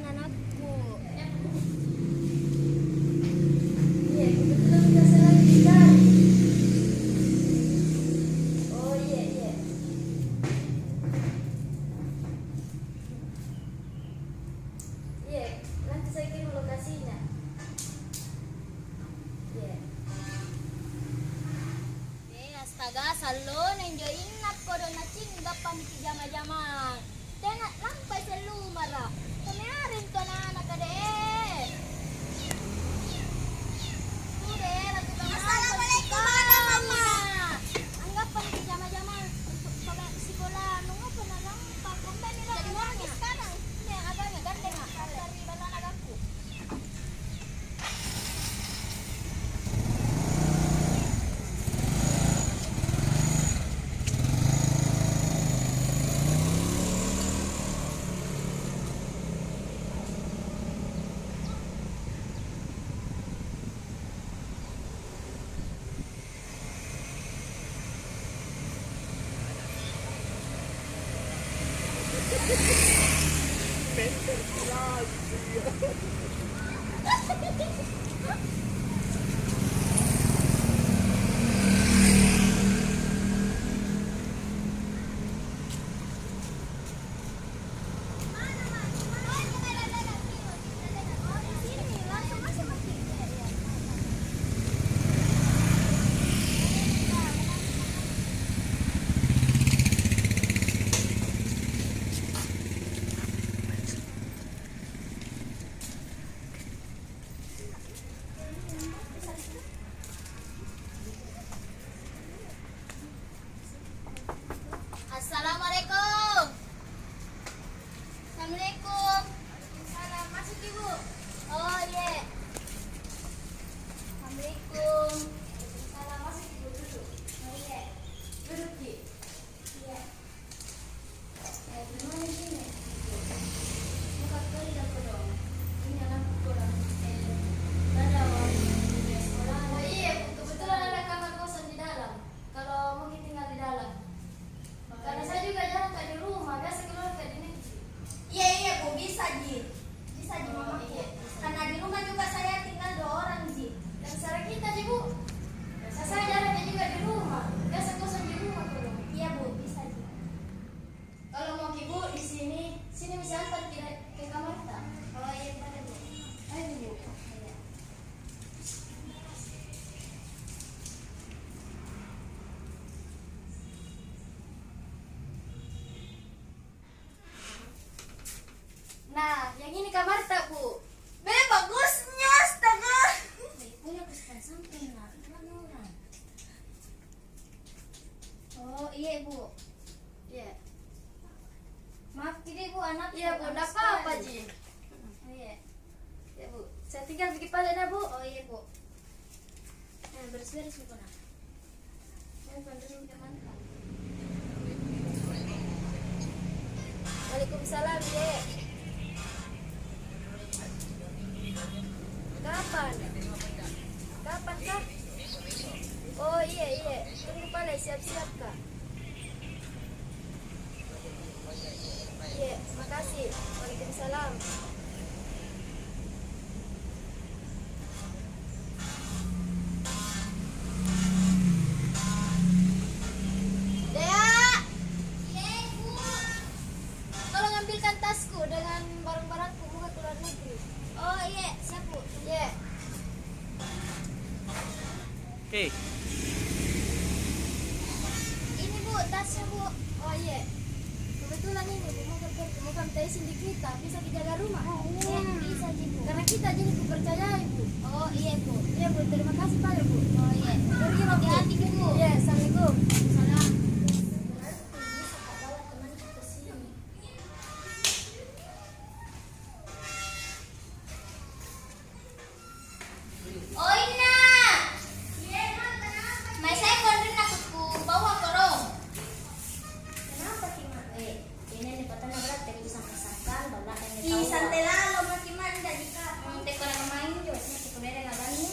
anakku. Iya, kebetulan kita lagi dicari. Oh iya, iya. Iya, nanti saya kirim lokasinya. Iya. Astaga, salon enjoyin ako doon na cinggapan di jama-jama. Tena lampai sa lumara. Kumarin ko na nakade. Ude, lagu ka. Assalamualaikum mama. Anggapan di jama-jama untuk sekolah. Nunggu pa na lang pa. Kumpa nila uangnya sekarang. Ini agaknya gandeng ah. Dari banana agakku. Assalamualaikum. Assalamualaikum. Salam, masuk ibu. Oh iya. Assalamualaikum. Salam, masuk ibu duduk. Oh iya. Duduk Ji. Iya. Gimana sini? Buka kali aku dong. Ini anakku kurang. Ada orang di sekolah. Oh iya, kebetulan ada kamar kosan di dalam. Kalau mungkin tinggal di dalam. Karena saya juga jarang di rumah, biasa keluar di negeri. Iya iya Bu, bisa Ji. Bisa Ji mama. Iya. Karena di rumah juga saya tinggal 2 orang Ji. Dan secara kita sih Bu, saya jarang juga di rumah, biasa kosan di rumah tuh. Iya Bu, bisa Ji. Kalau mau ke Bu di sini bisa antar ke kamar kita. Oh iya boleh Bu. Ayo Bu. Iya. Nah, yang ini kamar tak Bu? Bagusnya, astaga. Punya kesukaan sampai lah. Orang. Oh iya Bu. Iya. Maaf tidak Bu, anak. Iya Bu, enggak apa-apa Ji. Oh iya. Ya Bu, saya tinggal bikin palena Bu. Oh iya Bu. Nah, beres-beres Bu nak. Saya bantuin ke mantap. Waalaikumsalam Ye. Kapan? Kapan Kak? Oh iya iya, tunggu pala siap-siap Kak. Iya, makasih. Waalaikumsalam. Dea, tolong ambilkan tasku dengan barang-barangku mau ke luar negeri. Oh iya, siap Bu. Iya. Oke. Ini Bu, tasnya Bu. Oh iya. Kebetulan ini Bu mau kamtaisin di kita, bisa dijaga rumah. Iya, bisa Ji Bu. Karena kita jadi kepercayaan Bu. Oh iya Bu. Iya Bu, terima kasih banyak Bu. Oh iya. Pergi Hati-hati Bu. Iya, assalamualaikum. Salam. Oh Ina. Mai saya konden aku ku bawa korong. Kenapa Ki Ma? Ini nih patana berat tadi bisa masakan, balak yang Ki santai lalo Maki Manda di kapal. Te ko na main jo, sini ko mere nga gani.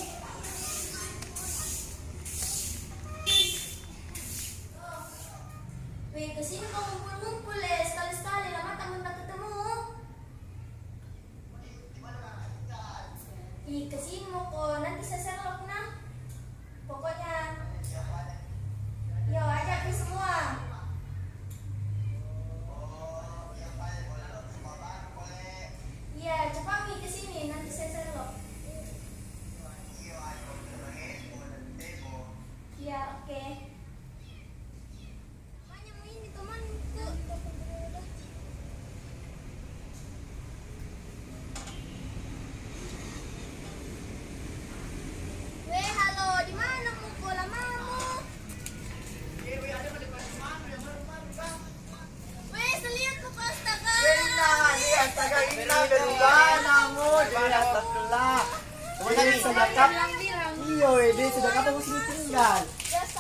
sudah kapan? bilang. Iya, dia sudah kapan mau sini tinggal?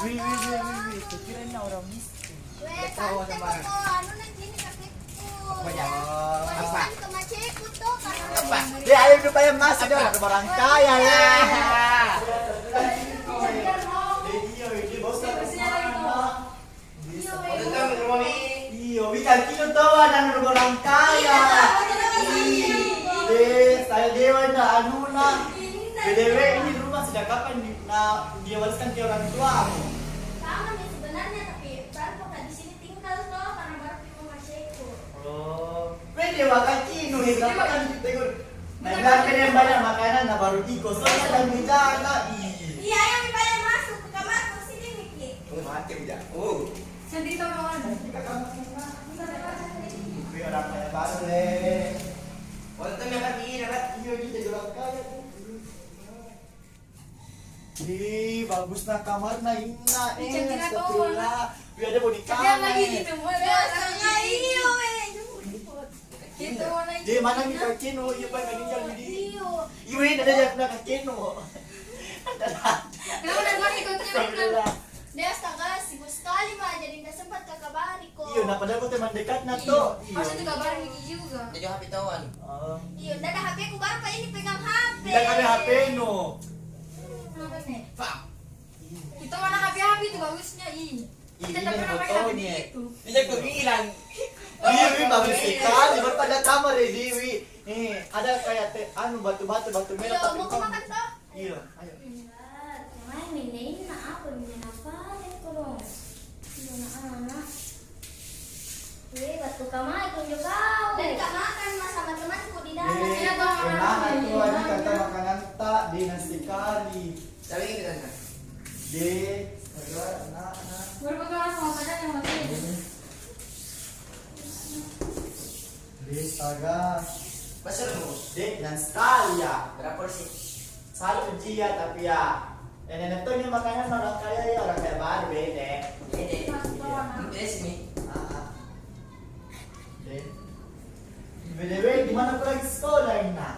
Wih. Kirain orang miskin. Weh, Tahu santai sama. kok anu nang gini kakekku. Banyak. Weh, Apa? santai macetku tuh karena Apa? Dia ayo lupa yang masuk dia orang kaya ya. Dia bos Iyo, bikin kilo tahu ada orang kaya. Saya dewa na anu na. BDW ini rumah sudah kapan dia wariskan ke orang tua? sama nih sebenarnya tapi baru kok di sini tinggal tuh karena baru di rumah macetku. Oh, dia makan kino nih, berapa kan kita ikut. Nah, bilang yang banyak makanan, nah baru ikut. Soalnya sedang bicara. Iya, yang banyak masuk ke kamarku sini Miki. Macam ya. Oh. Sedih kawan. Wih, orang kaya baru deh. Iya, dia jadi orang kaya tuh. Bagus na kamar na ina. Cantik na to, Astagfirullah. Wih, ada boneka. Tapi yang lagi gitu mo. Biasanya iyo weh. Gitu mo na. Di mana kita kino? Iya, pa meninggal di. Iyo. Iya, ada yang nak kino. Kenapa nagwani ko tiyo? Astagfirullah. Dia astaga sibuk sekali mah jadi nggak sempat ke kabari kok. Iya, nah padahal ko teman dekat na to. Masa juga bareng Miki juga. Jadi HP tawan. Iya, udah ada HP ku baru pak ini pegang HP. Bilang kami HP no. Apa nih? Pak. Itu mana HP itu bagusnya ih. Kita Ini tak pernah pakai HP fotonya. itu. Dia kok bilang. Iya, Wi, bagus sekali. Baru pada kamar ya, Dewi. Nih, ada kayak batu batu merah Iya, tapi mau ke makan toh? Iya, ayo. Main ini apa ini apa nih kurang? Iya anak. Wih, batu kamar tunjuk kau. Dan gak makan mas sama temanku di dalam. Iya, toh, Nah, makanan. itu lagi kata makanan tak di nasi kari. Tapi kita kan. Di nah. Berpegang sama badan yang masih. Di saga. Pasal mo. Di dan sekali ya. Berapa porsi? Satu jia tapi ya. Nenek tuh ini makanan orang kaya ya, orang kaya baru beda. Ini. Ini sini. BDW, di mana aku lagi sekolah ini?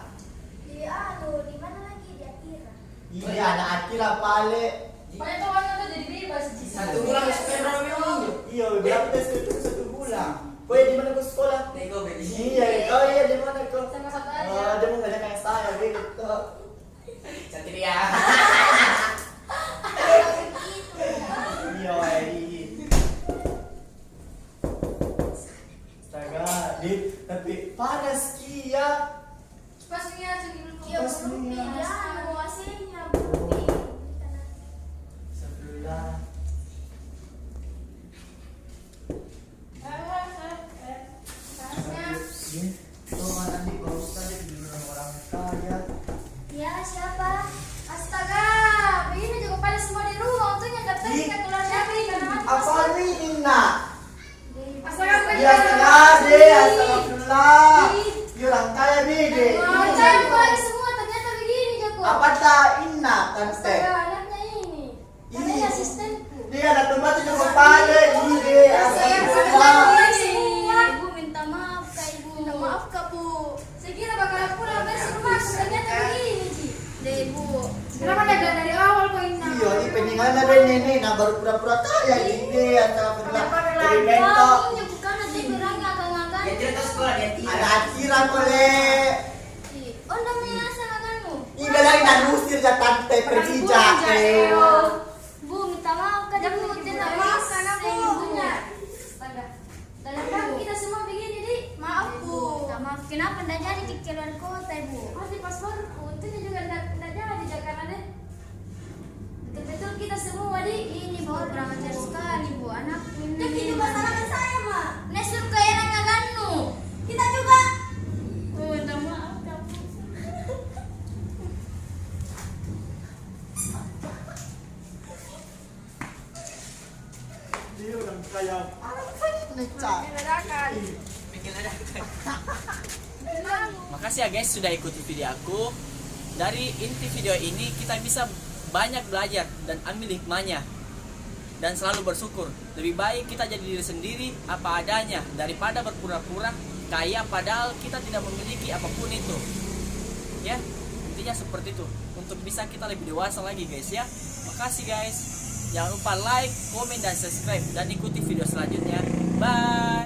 Di anu, di mana lagi di Akira? Iya, anak Akira pale. Banyak tuh orang tuh jadi bebas sih. Satu bulan sepeda minggu. Iya, berapa tes itu satu bulan? Kau di mana kau sekolah? Nego beli. Iya, oh iya di mana kau? Sama-sama aja. Oh, dia mau ngajak kayak saya gitu. Satria. Iya, astaga, tapi panas kia. Pasnya segini dulu. Iya, belum ya, anu AC-nya belum. Sebelah. Tuh mana nih bau sekali di orang kaya. Ya, siapa? Astaga, begini juga pada semua di rumah. Untungnya kata kita keluar dari karena Apa nih Ina? Astaga, gue Ya sengaja, astagfirullah. Dia orang kaya bede. Percaya gue semua ternyata begini jago. Apa tak Ina tante? Astaga, anaknya ini. Karena Ini. asistenku. Dia anak tempat itu kepala ide astagfirullah. Ibu minta maaf kak ibu. Minta maaf kak bu. Saya kira bakalan pulang besok rumah, ternyata begini Ci. Deh ibu. Kenapa dagang dari awal kok ini? Iya, ini peninggalan dari nenek, nah baru pura-pura kaya ide astagfirullah. Dari mentok. Ini bukan aja berang ngakak-ngakak. Dia tidak tahu sekolah dia tidak. Ada akhiran boleh. Oh namanya asal kamu. Ini lagi nak nusir ya tante pergi jahe. Bu minta maaf kak ibu. Minta maaf karena bu. Astaga. Dalam kita semua begini, Dik. Maaf bu. Minta Maaf kenapa ndak jadi ke keluar kota ibu? Masih pasporku, untungnya juga enggak jadi Jakarta deh. Betul-betul kita semua di Ini bu kurang ajar sekali bu anak. Jadi Ini masalahnya saya mah. Nesur kaya ngaganu. Kita juga. Oh, minta maaf kamu. Dia orang kaya. Necak. Bikin ada. Makasih ya guys sudah ikuti video aku. Dari inti video ini kita bisa banyak belajar dan ambil hikmahnya. Dan selalu bersyukur. Lebih baik kita jadi diri sendiri apa adanya daripada berpura-pura kaya padahal kita tidak memiliki apapun itu. Ya, intinya seperti itu. untuk bisa kita lebih dewasa lagi guys ya. Makasih guys. Jangan lupa like, komen, dan subscribe, dan ikuti video selanjutnya. Bye.